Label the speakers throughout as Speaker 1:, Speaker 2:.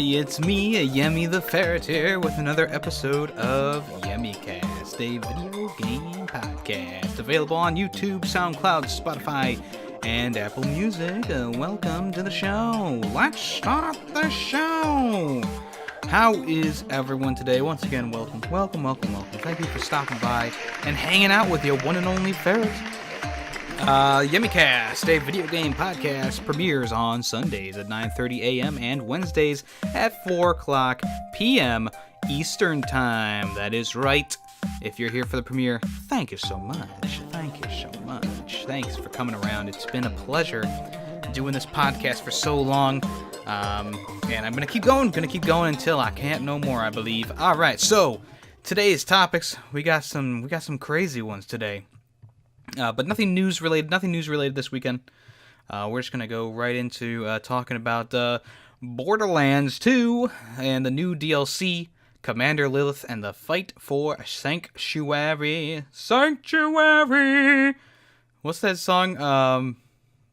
Speaker 1: Hey, it's me, YemmytheFerret here with another episode of YemmyCast, a video game podcast available on YouTube, SoundCloud, Spotify, and Apple Music. Welcome to the show. Let's start the show. How is everyone today? Once again, welcome. Thank you for stopping by and hanging out with your one and only ferret. YemmyCast, a video game podcast, premieres on Sundays at 9:30 a.m. and Wednesdays at 4 o'clock p.m. Eastern Time. That is right. If you're here for the premiere, thank you so much. Thanks for coming around. It's been a pleasure doing this podcast for so long. And I'm gonna keep going until I can't no more, I believe. All right, so today's topics, we got some crazy ones today. But nothing news related this weekend. We're just gonna go right into talking about Borderlands 2 and the new DLC, Commander Lilith and the Fight for Sanctuary. What's that song? And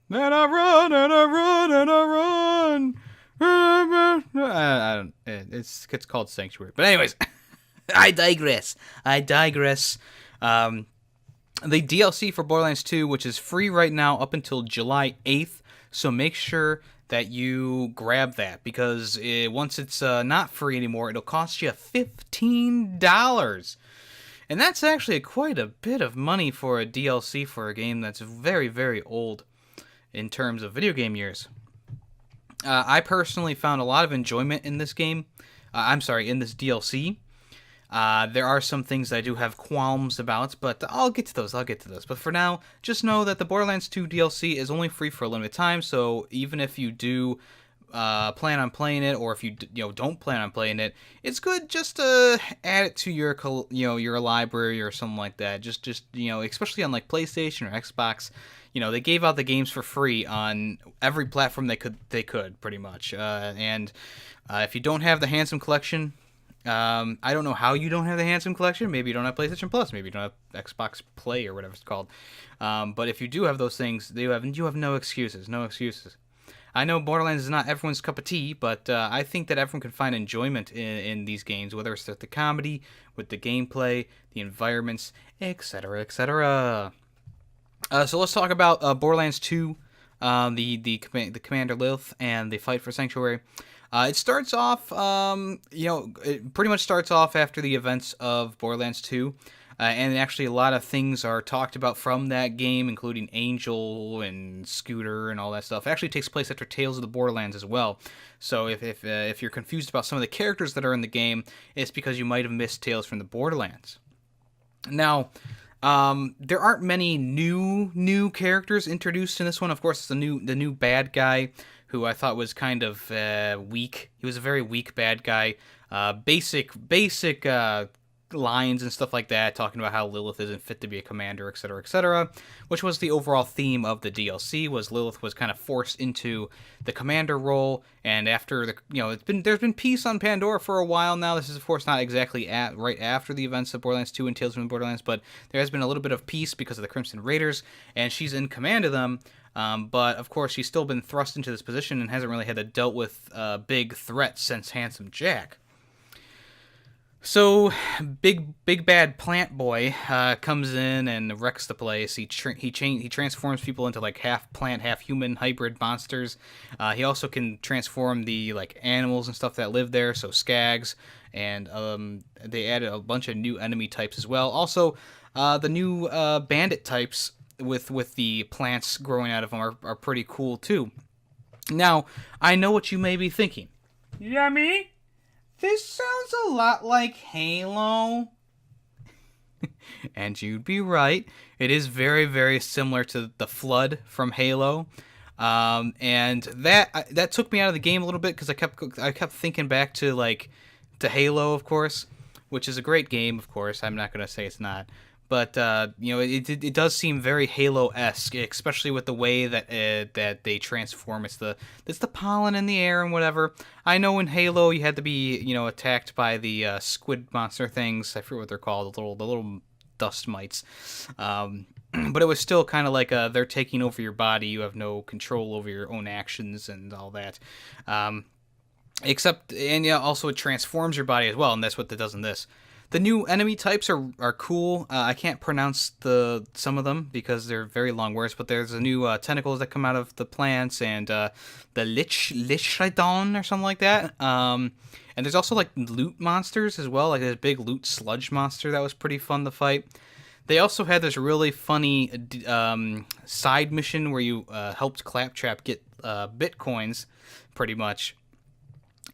Speaker 1: I run, and I run, and I run. I don't. It's called Sanctuary. But anyways, I digress. The DLC for Borderlands 2, which is free right now up until July 8th, so make sure that you grab that, because once it's not free anymore, it'll cost you $15. And that's actually quite a bit of money for a DLC for a game that's very, very old in terms of video game years. I personally found a lot of enjoyment in this game. In this DLC. There are some things that I do have qualms about, but I'll get to those. But for now, just know that the Borderlands 2 DLC is only free for a limited time, so even if you do plan on playing it, or if you don't plan on playing it, it's good just to add it to your your library or something like that. Just especially on like PlayStation or Xbox. They gave out the games for free on every platform they could pretty much. And if you don't have the Handsome Collection, I don't know how you don't have the Handsome Collection. Maybe you don't have PlayStation Plus. Maybe you don't have Xbox Play or whatever it's called. But if you do have those things, you have no excuses. I know Borderlands is not everyone's cup of tea, but I think that everyone can find enjoyment in these games, whether it's the comedy, with the gameplay, the environments, etc., etc. So let's talk about Borderlands 2, the Commander Lilith and the Fight for Sanctuary. It starts off, it pretty much starts off after the events of Borderlands 2, and actually a lot of things are talked about from that game, including Angel and Scooter and all that stuff. It actually takes place after Tales of the Borderlands as well. So if you're confused about some of the characters that are in the game, it's because you might have missed Tales from the Borderlands. Now, there aren't many new characters introduced in this one. Of course, the new bad guy, who I thought was kind of weak. He was a very weak bad guy. Basic lines and stuff like that, talking about how Lilith isn't fit to be a commander, etc., etc., which was the overall theme of the DLC, was Lilith was kind of forced into the commander role, and after there's been peace on Pandora for a while now. This is, of course, not exactly right after the events of Borderlands 2 and Tales from the Borderlands, but there has been a little bit of peace because of the Crimson Raiders, and she's in command of them. But of course, she's still been thrust into this position and hasn't really had to deal with big threats since Handsome Jack. So, big bad plant boy comes in and wrecks the place. He transforms people into like half plant, half human hybrid monsters. He also can transform the like animals and stuff that live there. So skags, and they added a bunch of new enemy types as well. Also, the new bandit types with the plants growing out of them are pretty cool too. Now, I know what you may be thinking. Yemmy, this sounds a lot like Halo. And you'd be right. It is very, very similar to the Flood from Halo. And that took me out of the game a little bit, because I kept thinking back to Halo, of course, which is a great game, of course. I'm not going to say it's not. But it does seem very Halo-esque, especially with the way that they transform. It's the pollen in the air and whatever. I know in Halo you had to be attacked by the squid monster things. I forget what they're called, the little dust mites. But it was still kind of like they're taking over your body. You have no control over your own actions and all that. Except, and yeah, also it transforms your body as well, and that's what it does in this. The new enemy types are cool. I can't pronounce some of them because they're very long words, but there's a new tentacles that come out of the plants, and the Lichridon or something like that. And there's also like loot monsters as well, like this big loot sludge monster that was pretty fun to fight. They also had this really funny side mission where you helped Claptrap get bitcoins, pretty much.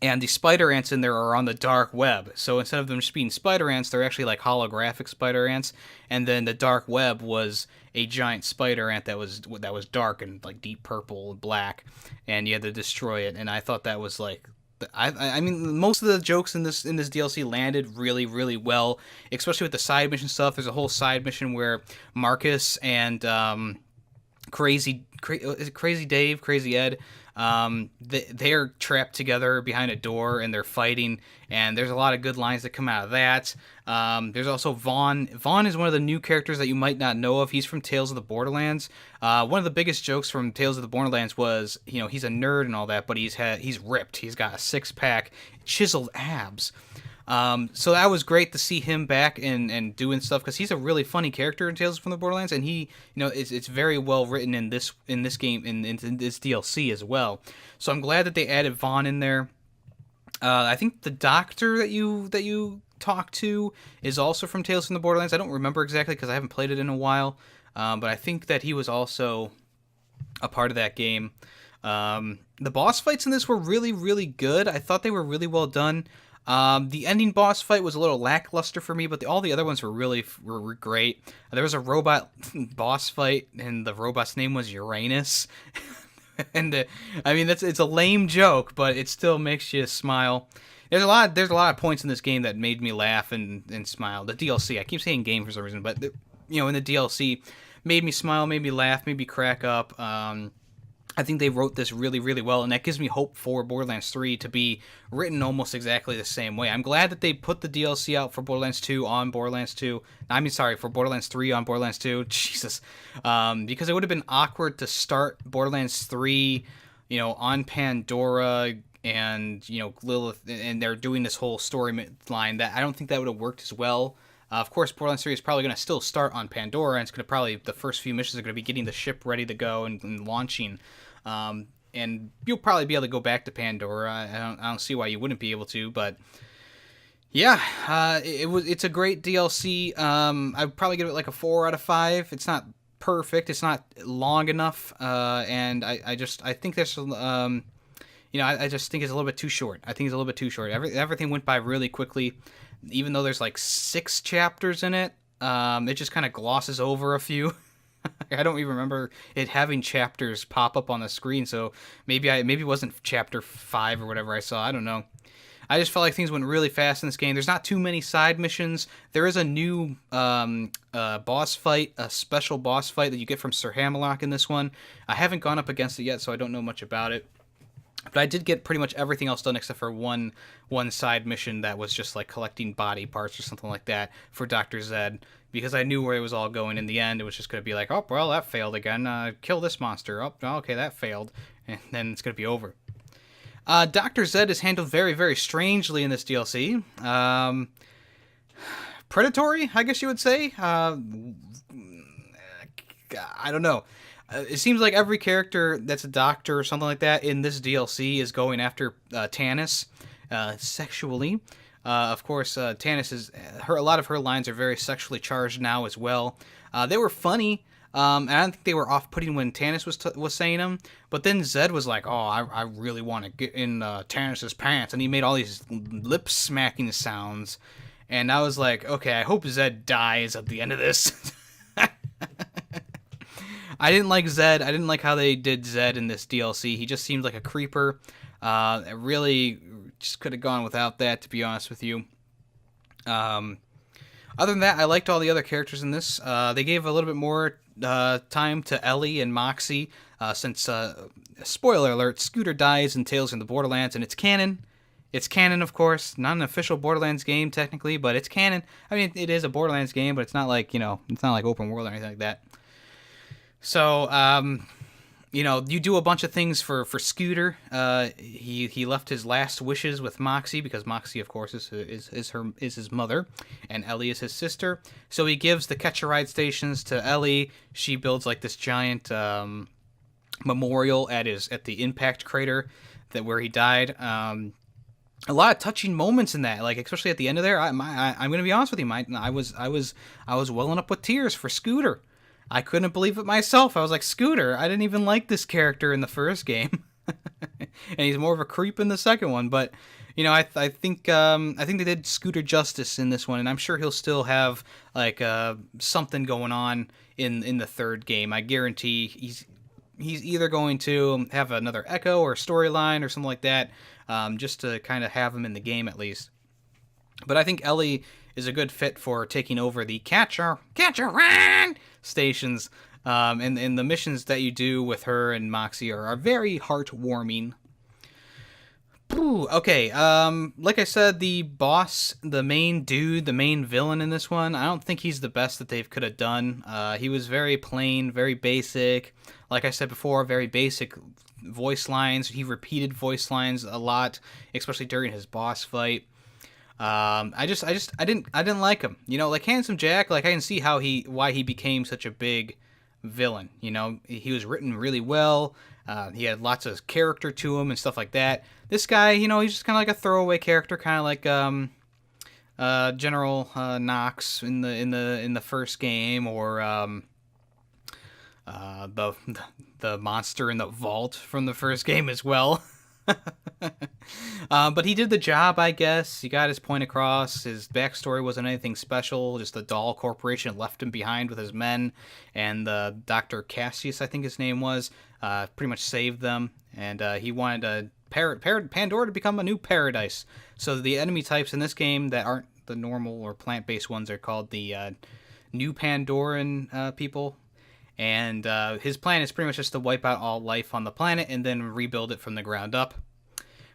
Speaker 1: And the spider ants in there are on the dark web. So instead of them just being spider ants, they're actually like holographic spider ants. And then the dark web was a giant spider ant that was dark and like deep purple and black, and you had to destroy it. And I thought that was like, I mean, most of the jokes in this DLC landed really, really well, especially with the side mission stuff. There's a whole side mission where Marcus and Crazy Dave, Crazy Ed, they're trapped together behind a door and they're fighting, and there's a lot of good lines that come out of that. There's also Vaughn. Vaughn is one of the new characters that you might not know of. He's from Tales of the Borderlands. One of the biggest jokes from Tales of the Borderlands was, he's a nerd and all that, but he's ripped. He's got a six-pack, chiseled abs. So that was great to see him back and doing stuff, because he's a really funny character in Tales from the Borderlands, and he, it's very well written in this game, in this DLC as well. So I'm glad that they added Vaughn in there. I think the doctor that you talk to is also from Tales from the Borderlands. I don't remember exactly because I haven't played it in a while, but I think that he was also a part of that game. The boss fights in this were really, really good. I thought they were really well done. The ending boss fight was a little lackluster for me, but all the other ones were great. There was a robot boss fight, and the robot's name was Uranus. And I mean, it's a lame joke, but it still makes you smile. There's a lot of points in this game that made me laugh and smile. The DLC, I keep saying game for some reason, but in the DLC, made me smile, made me laugh, made me crack up. I think they wrote this really, really well, and that gives me hope for Borderlands 3 to be written almost exactly the same way. I'm glad that they put the DLC out for Borderlands 2 on Borderlands 2. For Borderlands 3 on Borderlands 2. Jesus. Because it would have been awkward to start Borderlands 3, on Pandora, and, Lilith, and they're doing this whole storyline that I don't think that would have worked as well. Of course, Borderlands 3 is probably going to still start on Pandora, and it's going to probably, the first few missions are going to be getting the ship ready to go and launching. And you'll probably be able to go back to Pandora. I don't see why you wouldn't be able to, but yeah, it's a great DLC. I'd probably give it like a 4 out of 5. It's not perfect. It's not long enough. And I think there's, I just think it's a little bit too short. I think it's a little bit too short. Everything went by really quickly. Even though there's like 6 chapters in it, it just kind of glosses over a few. I don't even remember it having chapters pop up on the screen, so maybe it wasn't chapter 5 or whatever I saw. I don't know. I just felt like things went really fast in this game. There's not too many side missions. There is a new boss fight, a special boss fight that you get from Sir Hammerlock in this one. I haven't gone up against it yet, so I don't know much about it. But I did get pretty much everything else done except for one side mission that was just like collecting body parts or something like that for Dr. Zed, because I knew where it was all going in the end. It was just going to be like, oh, well, that failed again. Kill this monster. Oh, okay, that failed. And then it's going to be over. Dr. Zed is handled very, very strangely in this DLC. Predatory, I guess you would say. I don't know. It seems like every character that's a doctor or something like that in this DLC is going after Tannis sexually. Of course, Tannis a lot of her lines are very sexually charged now as well. They were funny, and I don't think they were off-putting when Tannis was saying them. But then Zed was like, "Oh, I really want to get in Tannis's pants," and he made all these lip-smacking sounds. And I was like, "Okay, I hope Zed dies at the end of this." I didn't like Zed. I didn't like how they did Zed in this DLC. He just seemed like a creeper. It really just could have gone without that, to be honest with you. Other than that, I liked all the other characters in this. They gave a little bit more time to Ellie and Moxie, since, spoiler alert, Scooter dies in Tales from the Borderlands, and it's canon. It's canon, of course. Not an official Borderlands game, technically, but it's canon. I mean, it is a Borderlands game, but it's not like, it's not like open world or anything like that. So, you do a bunch of things for Scooter. He left his last wishes with Moxie because Moxie, of course, is his mother, and Ellie is his sister. So he gives the catch a ride stations to Ellie. She builds like this giant memorial at the impact crater where he died. A lot of touching moments in that, like especially at the end of there. I'm gonna be honest with you, I was welling up with tears for Scooter. I couldn't believe it myself. I was like, Scooter, I didn't even like this character in the first game, and he's more of a creep in the second one. But I think they did Scooter justice in this one, and I'm sure he'll still have like something going on in the third game. I guarantee he's either going to have another Echo or storyline or something like that, just to kind of have him in the game at least. But I think Ellie is a good fit for taking over the catcher run stations, and the missions that you do with her and Moxie are very heartwarming. Okay, like I said, the boss, the main dude, the main villain in this one, I don't think he's the best that they could have done. He was very plain, very basic. Like I said before, very basic voice lines. He repeated voice lines a lot, especially during his boss fight. I didn't like him. Like Handsome Jack, like I can see why he became such a big villain. He was written really well. He had lots of character to him and stuff like that. This guy, he's just kind of like a throwaway character, kind of like General Knox in the first game, or the monster in the vault from the first game as well. But he did the job, I guess. He got his point across. His backstory wasn't anything special. Just the Doll Corporation left him behind with his men, and Dr. Cassius, I think his name was, pretty much saved them. And he wanted Pandora to become a new paradise. So the enemy types in this game that aren't the normal or plant-based ones are called the New Pandoran people. And his plan is pretty much just to wipe out all life on the planet and then rebuild it from the ground up.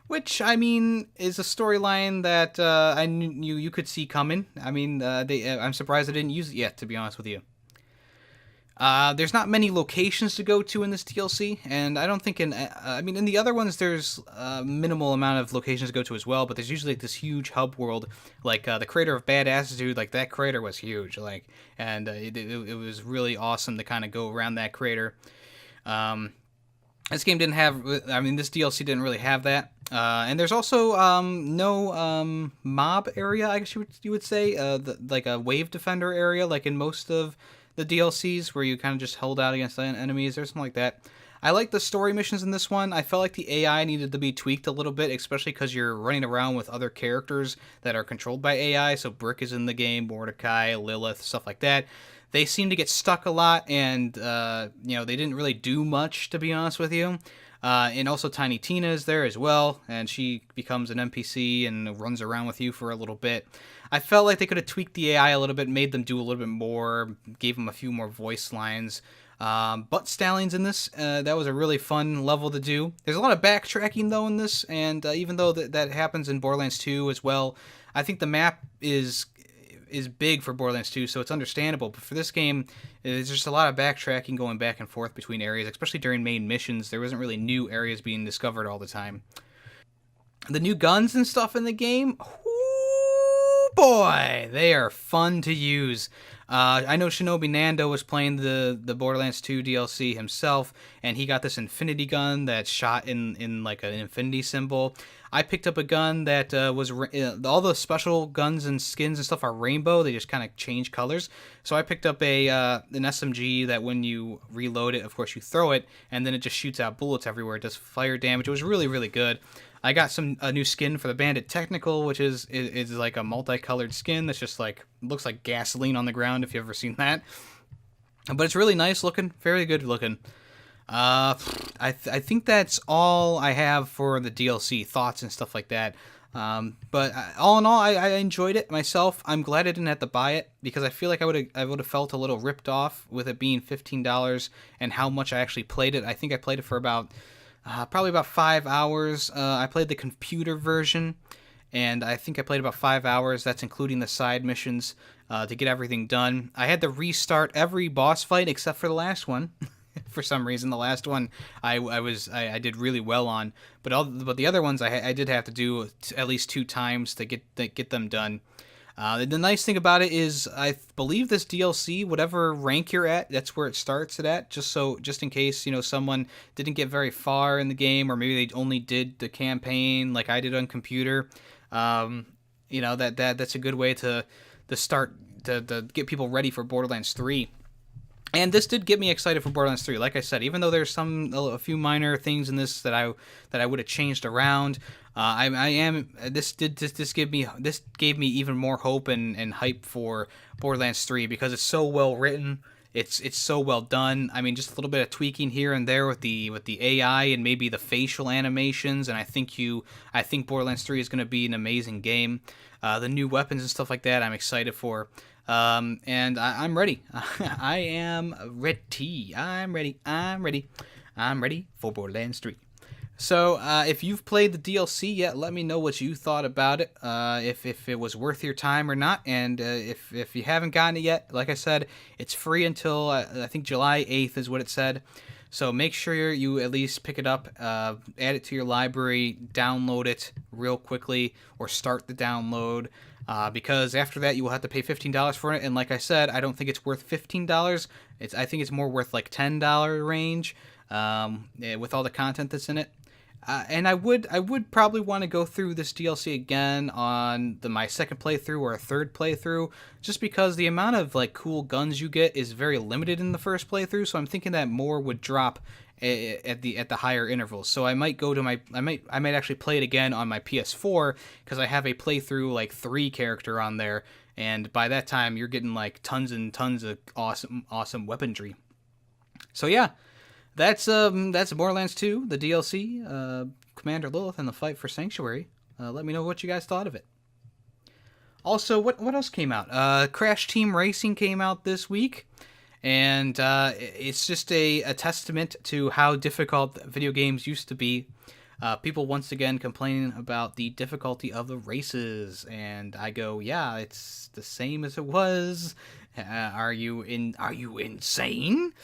Speaker 1: Which, I mean, is a storyline that I knew you could see coming. I mean, I'm surprised they didn't use it yet, to be honest with you. There's not many locations to go to in this DLC, and I don't think in the other ones there's a minimal amount of locations to go to as well, but there's usually like this huge hub world, like the crater of Bad Attitude. Like that crater was huge, and it was really awesome to kind of go around that crater. This game didn't have, this DLC didn't really have that. And there's also no mob area, I guess you would say, like a wave defender area, like in most of the DLCs, where you kind of just hold out against enemies or something like that. I like the story missions in this one. I felt like the AI needed to be tweaked a little bit, especially because you're running around with other characters that are controlled by AI. So Brick is in the game, Mordecai, Lilith, stuff like that. They seem to get stuck a lot, and they didn't really do much, to be honest with you. And also Tiny Tina is there as well, and she becomes an NPC and runs around with you for a little bit. I felt like they could have tweaked the AI a little bit, made them do a little bit more, gave them a few more voice lines. Butt Stallions in this, that was a really fun level to do. There's a lot of backtracking, though, in this, and even though that happens in Borderlands 2 as well, I think the map is big for Borderlands 2, so it's understandable. But for this game, there's just a lot of backtracking going back and forth between areas, especially during main missions. There wasn't really new areas being discovered all the time. The new guns and stuff in the game, oh boy, they are fun to use. I know Shinobi Nando was playing the Borderlands 2 DLC himself, and he got this infinity gun that's shot in like an infinity symbol. I picked up a gun that was all the special guns and skins and stuff are rainbow. They just kind of change colors. So I picked up an SMG that when you reload it, of course you throw it, and then it just shoots out bullets everywhere. It does fire damage. It was really, really good. I got a new skin for the Bandit Technical, which is like a multicolored skin that's just like looks like gasoline on the ground, if you've ever seen that. But it's really nice looking, very good looking. I think that's all I have for the DLC thoughts and stuff like that. But all in all, I enjoyed it myself. I'm glad I didn't have to buy it, because I feel like I would have felt a little ripped off with it being $15 and how much I actually played it. I think I played it for probably about 5 hours. I played the computer version, and I think I played about 5 hours. That's including the side missions to get everything done. I had to restart every boss fight except for the last one. for some reason. The last one I did really well on, but the other ones I did have to do at least 2 times to get them done. The nice thing about it is I believe this DLC, whatever rank you're at, that's where it starts at. Just in case someone didn't get very far in the game, or maybe they only did the campaign like I did on computer. That's a good way to start to get people ready for Borderlands 3. And this did get me excited for Borderlands 3. Like I said, even though there's a few minor things in this that I would have changed around, this gave me even more hope and hype for Borderlands 3 because it's so well written. It's so well done. I mean, just a little bit of tweaking here and there with the AI and maybe the facial animations, and I think Borderlands 3 is going to be an amazing game. The new weapons and stuff like that, I'm excited for. And I'm ready. I am ready. I'm ready for Borderlands 3. So, if you've played the DLC yet, let me know what you thought about it, if it was worth your time or not, and if you haven't gotten it yet, like I said, it's free until, I think July 8th is what it said, so make sure you at least pick it up, add it to your library, download it real quickly, or start the download, because after that you will have to pay $15 for it, and like I said, I don't think it's worth $15, I think it's more worth like $10 range, with all the content that's in it. And I would probably want to go through this DLC again on my second playthrough or a third playthrough, just because the amount of like cool guns you get is very limited in the first playthrough. So I'm thinking that more would drop at the higher intervals. So I might I might actually play it again on my PS4 because I have a playthrough like 3 character on there, and by that time you're getting like tons and tons of awesome weaponry. So yeah. That's Borderlands 2, the DLC, Commander Lilith and the Fight for Sanctuary. Let me know what you guys thought of it. Also, what else came out? Crash Team Racing came out this week, and it's just a testament to how difficult video games used to be. People once again complaining about the difficulty of the races, and I go, yeah, it's the same as it was. Are you insane?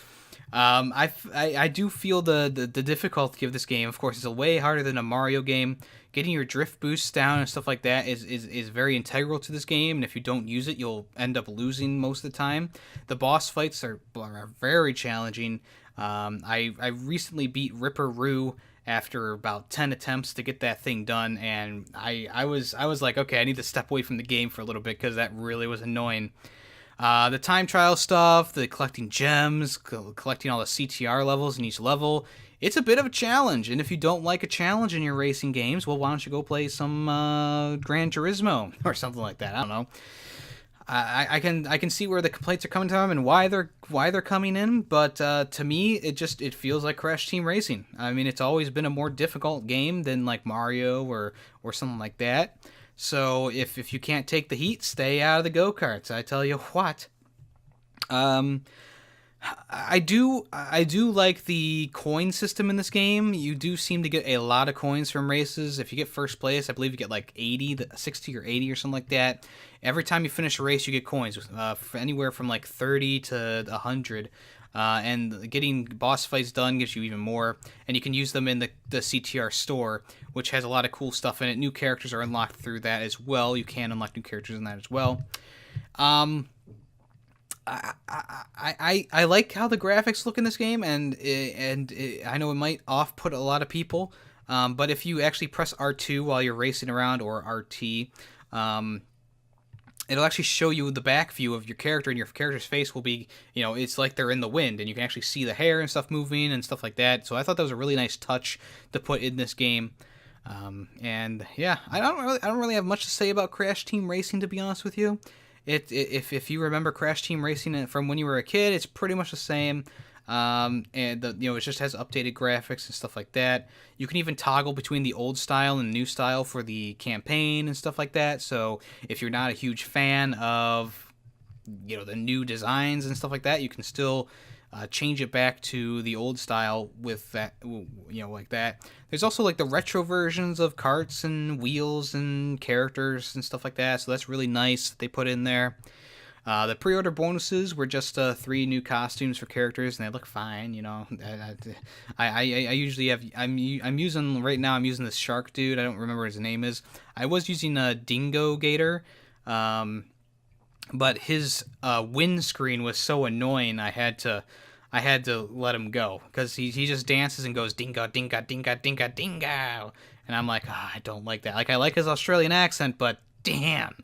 Speaker 1: I do feel the difficulty of this game. Of course, it's way harder than a Mario game. Getting your drift boosts down and stuff like that is very integral to this game, and if you don't use it, you'll end up losing most of the time. The boss fights are very challenging. I recently beat Ripper Roo after about 10 attempts to get that thing done, and I was like, okay, I need to step away from the game for a little bit because that really was annoying. The time trial stuff, the collecting gems, collecting all the CTR levels in each level, it's a bit of a challenge. And if you don't like a challenge in your racing games, well, why don't you go play some Gran Turismo or something like that? I don't know. I can see where the complaints are coming from and why they're coming in, but to me, it feels like Crash Team Racing. I mean, it's always been a more difficult game than like Mario or something like that. So if you can't take the heat, stay out of the go-karts. I tell you what. I do like the coin system in this game. You do seem to get a lot of coins from races. If you get first place, I believe you get like 60 or 80 or something like that. Every time you finish a race, you get coins, for anywhere from like 30 to 100. And getting boss fights done gives you even more, and you can use them in the CTR store, which has a lot of cool stuff in it. New characters are unlocked through that as well. You can unlock new characters in that as well. I like how the graphics look in this game, and I know it might off-put a lot of people, but if you actually press R2 while you're racing around, or RT, it'll actually show you the back view of your character, and your character's face will be, it's like they're in the wind, and you can actually see the hair and stuff moving and stuff like that. So I thought that was a really nice touch to put in this game. And yeah, I don't really have much to say about Crash Team Racing, to be honest with you. If you remember Crash Team Racing from when you were a kid, it's pretty much the same. And it just has updated graphics and stuff like that. You can even toggle between the old style and the new style for the campaign and stuff like that. So if you're not a huge fan of the new designs and stuff like that, you can still change it back to the old style with that, like that. There's also like the retro versions of carts and wheels and characters and stuff like that. So that's really nice that they put in there. The pre-order bonuses were just 3 new costumes for characters, and they look fine. You know, I usually have I'm using right now. I'm using this shark dude. I don't remember what his name is. I was using a Dingo Gator, but his windscreen was so annoying. I had to let him go because he just dances and goes dingo dingo dingo dingo dingo, and I'm like, I don't like that. Like, I like his Australian accent, but damn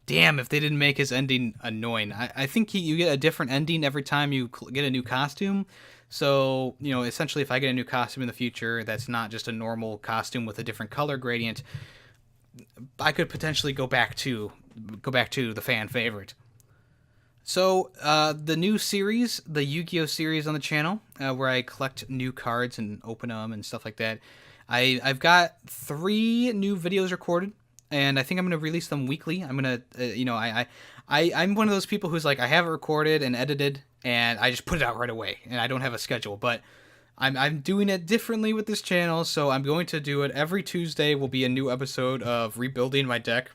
Speaker 1: if they didn't make his ending annoying. I think you get a different ending every time you get a new costume. So, you know, essentially, if I get a new costume in the future that's not just a normal costume with a different color gradient, I could potentially go back to the fan favorite. So, the new series, the Yu-Gi-Oh! Series on the channel, where I collect new cards and open them and stuff like that, I've got 3 new videos recorded, and I think I'm going to release them weekly. I'm going to, I'm one of those people who's like, I have it recorded and edited, and I just put it out right away, and I don't have a schedule, but I'm doing it differently with this channel, so I'm going to do it every Tuesday. Will be a new episode of Rebuilding My Deck.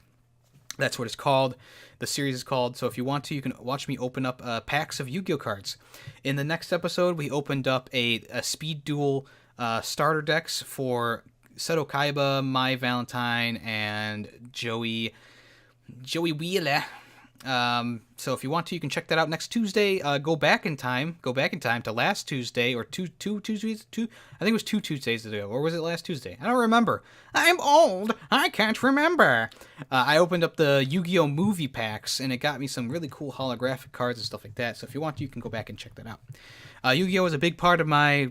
Speaker 1: That's what it's called. The series is called. So if you want to, you can watch me open up packs of Yu-Gi-Oh cards. In the next episode, we opened up a speed duel starter decks for Seto Kaiba, Mai Valentine, and Joey Wheeler. So if you want to, you can check that out next Tuesday. Go back in time to last Tuesday, or two Tuesdays. I think it was 2 Tuesdays ago, or was it last Tuesday? I don't remember. I'm old. I can't remember. I opened up the Yu-Gi-Oh movie packs, and it got me some really cool holographic cards and stuff like that. So if you want to, you can go back and check that out. Yu-Gi-Oh is a big part of my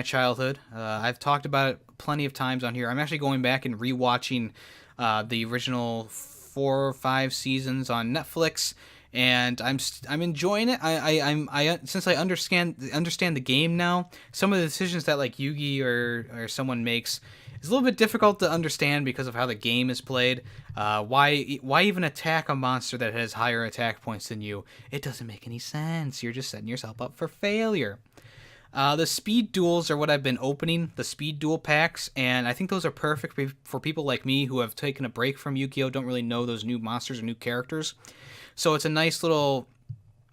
Speaker 1: childhood. I've talked about it plenty of times on here. I'm actually going back and rewatching the original 4 or 5 seasons on Netflix, and I'm enjoying it. I since I understand the game now, some of the decisions that like Yugi or someone makes is a little bit difficult to understand because of how the game is played. Why even attack a monster that has higher attack points than you? It doesn't make any sense. You're just setting yourself up for failure. The speed duels are what I've been opening, the speed duel packs, and I think those are perfect for people like me who have taken a break from Yu-Gi-Oh!, don't really know those new monsters or new characters. So it's a nice little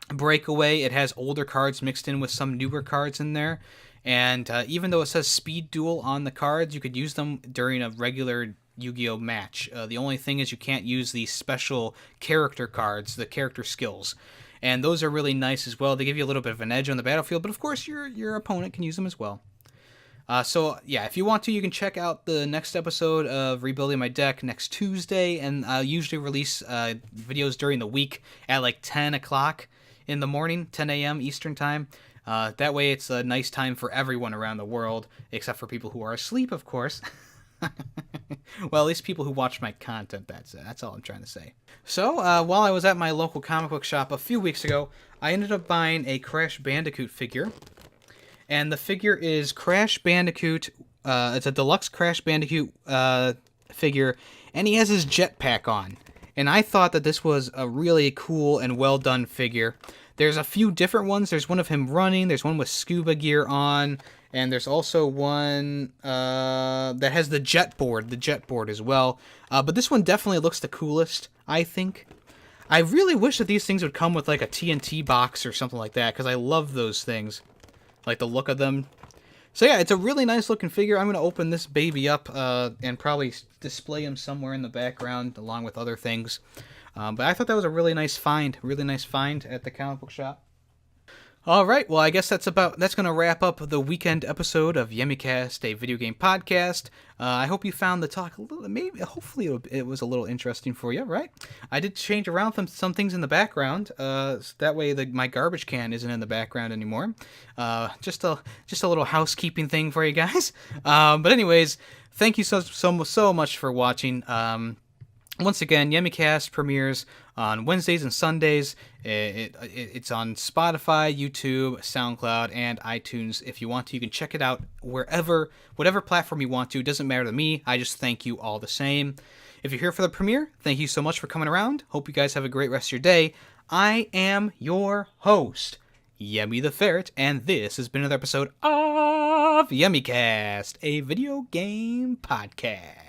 Speaker 1: breakaway. It has older cards mixed in with some newer cards in there, and even though it says speed duel on the cards, you could use them during a regular Yu-Gi-Oh! Match. The only thing is you can't use the special character cards, the character skills. And those are really nice as well. They give you a little bit of an edge on the battlefield, but of course your opponent can use them as well. So yeah, if you want to, you can check out the next episode of Rebuilding My Deck next Tuesday, and I'll usually release videos during the week at like 10 o'clock in the morning, 10 a.m. Eastern Time. That way it's a nice time for everyone around the world, except for people who are asleep, of course. Well, at least people who watch my content, that's all I'm trying to say. So, while I was at my local comic book shop a few weeks ago, I ended up buying a Crash Bandicoot figure. And the figure is Crash Bandicoot. It's a deluxe Crash Bandicoot figure, and he has his jetpack on. And I thought that this was a really cool and well-done figure. There's a few different ones. There's one of him running. There's one with scuba gear on. And there's also one that has the jet board as well. But this one definitely looks the coolest, I think. I really wish that these things would come with like a TNT box or something like that, because I love those things. Like the look of them. So yeah, it's a really nice looking figure. I'm going to open this baby up and probably display him somewhere in the background along with other things. But I thought that was a really nice find at the comic book shop. All right, well, I guess that's going to wrap up the weekend episode of YemmyCast, a video game podcast. I hope you found the talk hopefully it was a little interesting for you, right? I did change around some things in the background, so that way my garbage can isn't in the background anymore. Just a little housekeeping thing for you guys. But anyways, thank you so much for watching. Once again, YemmyCast premieres on Wednesdays and Sundays. It's on Spotify, YouTube, SoundCloud, and iTunes. If you want to, you can check it out whatever platform you want to. It doesn't matter to me. I just thank you all the same. If you're here for the premiere, thank you so much for coming around. Hope you guys have a great rest of your day. I am your host, YemmytheFerret, and this has been another episode of YemmyCast, a video game podcast.